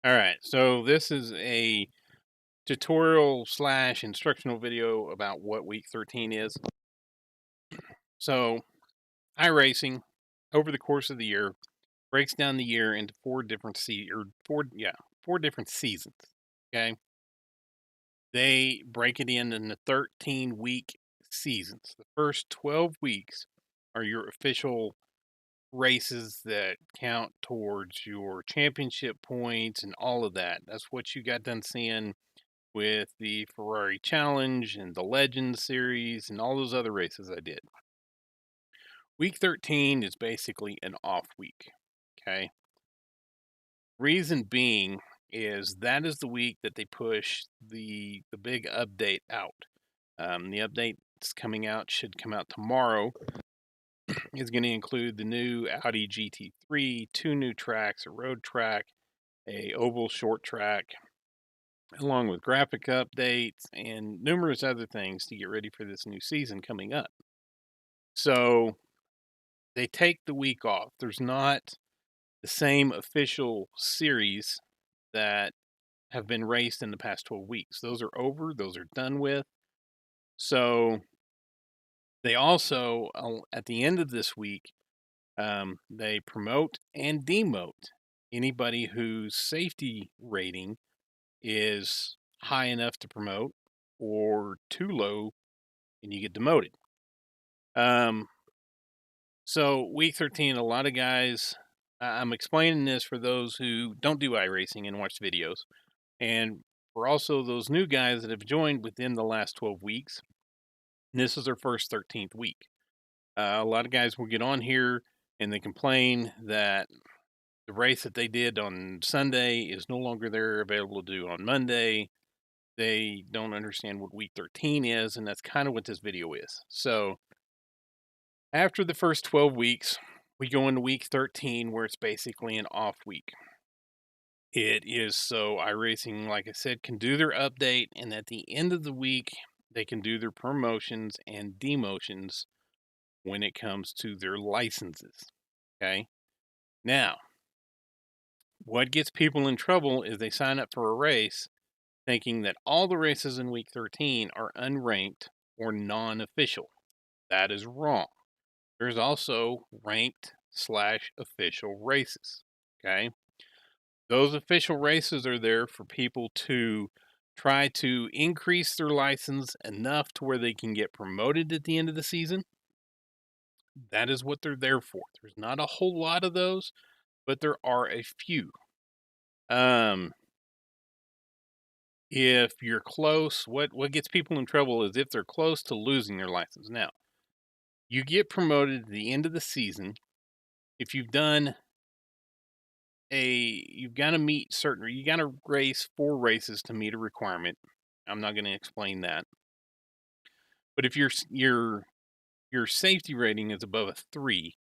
All right, so this is a tutorial slash instructional video about what week 13 is. So, iRacing over the course of the year breaks down the year into four different seasons. Okay, they break it into 13-week seasons. The first 12 weeks are your official races that count towards your championship points and all of that. That's what you got done seeing with the Ferrari Challenge and the Legends series and all those other races I did. Week 13 is basically an off week. Okay. Reason being is that is the week that they push the big update out. The update that's coming out should come out tomorrow. Is going to include the new Audi GT3, two new tracks, a road track, a oval short track, along with graphic updates and numerous other things to get ready for this new season coming up. So they take the week off. There's not the same official series that have been raced in the past 12 weeks. Those are over, those are done with. So they also, at the end of this week, they promote and demote anybody whose safety rating is high enough to promote or too low and you get demoted. Um, so week 13, a lot of guys, I'm explaining this for those who don't do iRacing and watch videos, and for also those new guys that have joined within the last 12 weeks. This is their first 13th week. A lot of guys will get on here and they complain that the race that they did on Sunday is no longer there available to do on Monday. They don't understand what week 13 is, and that's kind of what this video is. So after the first 12 weeks, we go into week 13 where it's basically an off week. It is so iRacing, like I said, can do their update, and at the end of the week, they can do their promotions and demotions when it comes to their licenses. Okay. Now, what gets people in trouble is they sign up for a race thinking that all the races in week 13 are unranked or non official. That is wrong. There's also ranked slash official races. Okay. Those official races are there for people to try to increase their license enough to where they can get promoted at the end of the season. That is what they're there for. There's not a whole lot of those, but there are a few. Um, if you're close, what gets people in trouble is if they're close to losing their license. Now, you get promoted at the end of the season if you've done you've got to meet certain, you got to race 4 races to meet a requirement. I'm not going to explain that. But if your safety rating is above a 3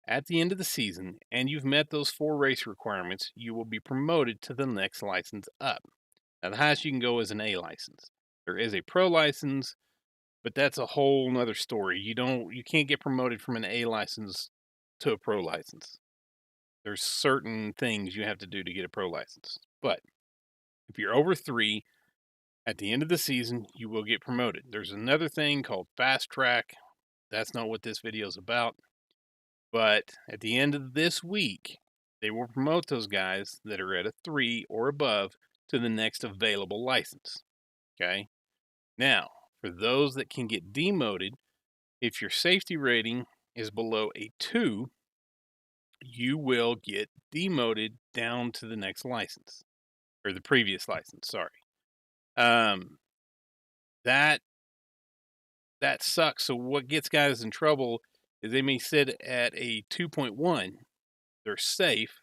at the end of the season and you've met those 4 race requirements, you will be promoted to the next license up. Now the highest you can go is an A license. There is a pro license, but that's a whole nother story. You can't get promoted from an A license to a pro license. There's certain things you have to do to get a pro license. But if you're over 3, at the end of the season, you will get promoted. There's another thing called fast track. That's not what this video is about. But at the end of this week, they will promote those guys that are at a 3 or above to the next available license. Okay. Now, for those that can get demoted, if your safety rating is below a 2, you will get demoted down to the next license or the previous license. Sorry. Um, that that sucks. So what gets guys in trouble is they may sit at a 2.1. They're safe.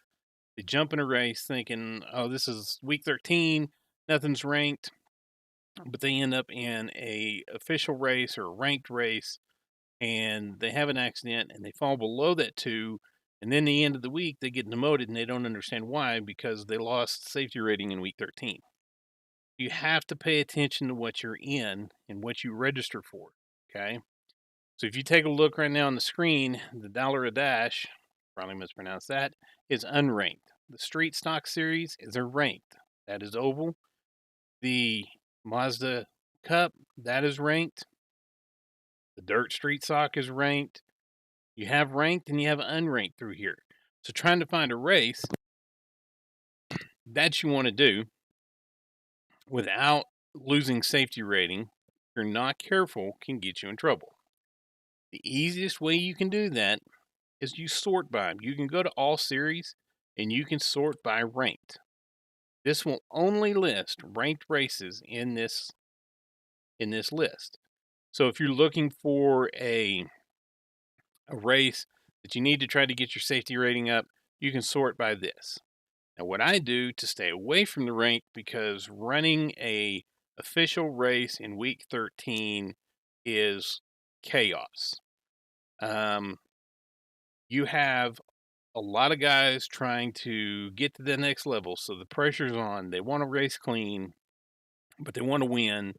They jump in a race thinking, "Oh, this is week 13. Nothing's ranked." But they end up in a official race or a ranked race and they have an accident and they fall below that 2, and then the end of the week they get demoted and they don't understand why because they lost safety rating in week 13. You have to pay attention to what you're in and what you register for. Okay. So if you take a look right now on the screen, the dollar a dash, probably mispronounced that, is unranked. the Street Stock Series, is a ranked. That is oval. The Mazda Cup, that is ranked. The Dirt Street Stock is ranked. You have ranked and you have unranked through here. So trying to find a race that you want to do without losing safety rating, if you're not careful, can get you in trouble. The easiest way you can do that is you sort by them. You can go to all series and you can sort by ranked. This will only list ranked races in this list. So if you're looking for a race that you need to try to get your safety rating up, you can sort by this. Now, what I do to stay away from the rank, because running a official race in week 13 is chaos. You have a lot of guys trying to get to the next level, so the pressure's on. They want to race clean, but they want to win.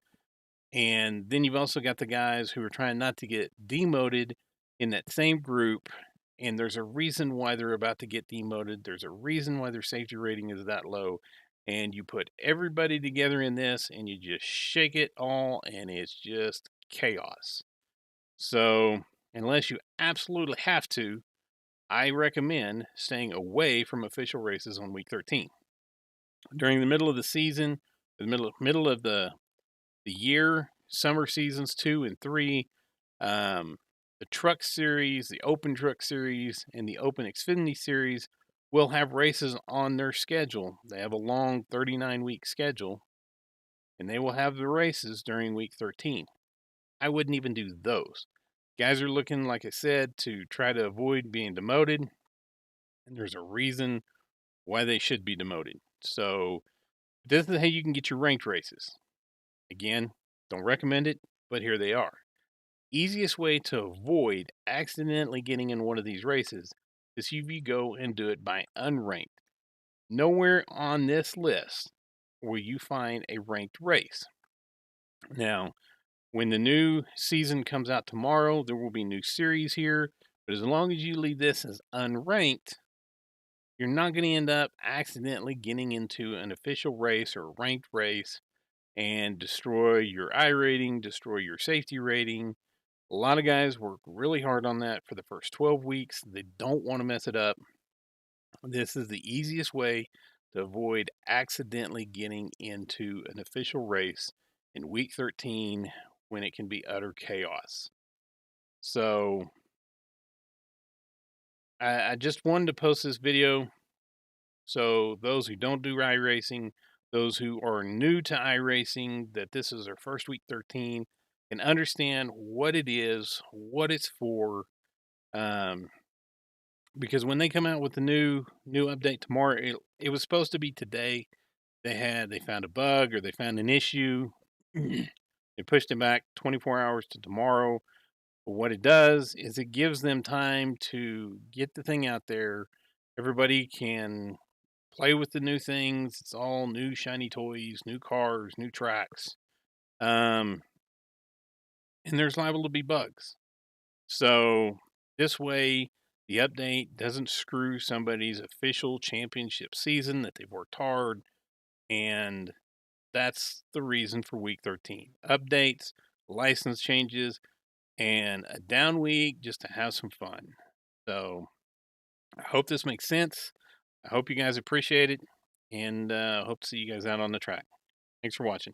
And then you've also got the guys who are trying not to get demoted in that same group. And there's a reason why they're about to get demoted. There's a reason why their safety rating is that low. And you put everybody together in this and you just shake it all, and it's just chaos. So, unless you absolutely have to, I recommend staying away from official races on week 13. During the middle of the season, the middle of the year, summer seasons 2 and 3, the Truck Series, the Open Truck Series, and the Open Xfinity Series will have races on their schedule. They have a long 39-week schedule, and they will have the races during week 13. I wouldn't even do those. Guys are looking, like I said, to try to avoid being demoted, and there's a reason why they should be demoted. So this is how you can get your ranked races. Again, don't recommend it, but here they are. Easiest way to avoid accidentally getting in one of these races is if you go and do it by unranked. Nowhere on this list will you find a ranked race. Now, when the new season comes out tomorrow, there will be new series here, but as long as you leave this as unranked, you're not going to end up accidentally getting into an official race or a ranked race and destroy your iRating, destroy your safety rating. A lot of guys work really hard on that for the first 12 weeks. They don't want to mess it up. This is the easiest way to avoid accidentally getting into an official race in week 13 when it can be utter chaos. So I just wanted to post this video so those who don't do iRacing, those who are new to iRacing, that this is their first week 13, can understand what it is, what it's for. Because when they come out with the new update tomorrow, it was supposed to be today. They found a bug or they found an issue. They pushed it back 24 hours to tomorrow. But what it does is it gives them time to get the thing out there. Everybody can play with the new things. It's all new shiny toys, new cars, new tracks. And there's liable to be bugs. So this way, the update doesn't screw somebody's official championship season that they've worked hard. And that's the reason for week 13. Updates, license changes, and a down week just to have some fun. So I hope this makes sense. I hope you guys appreciate it, and hope to see you guys out on the track. Thanks for watching.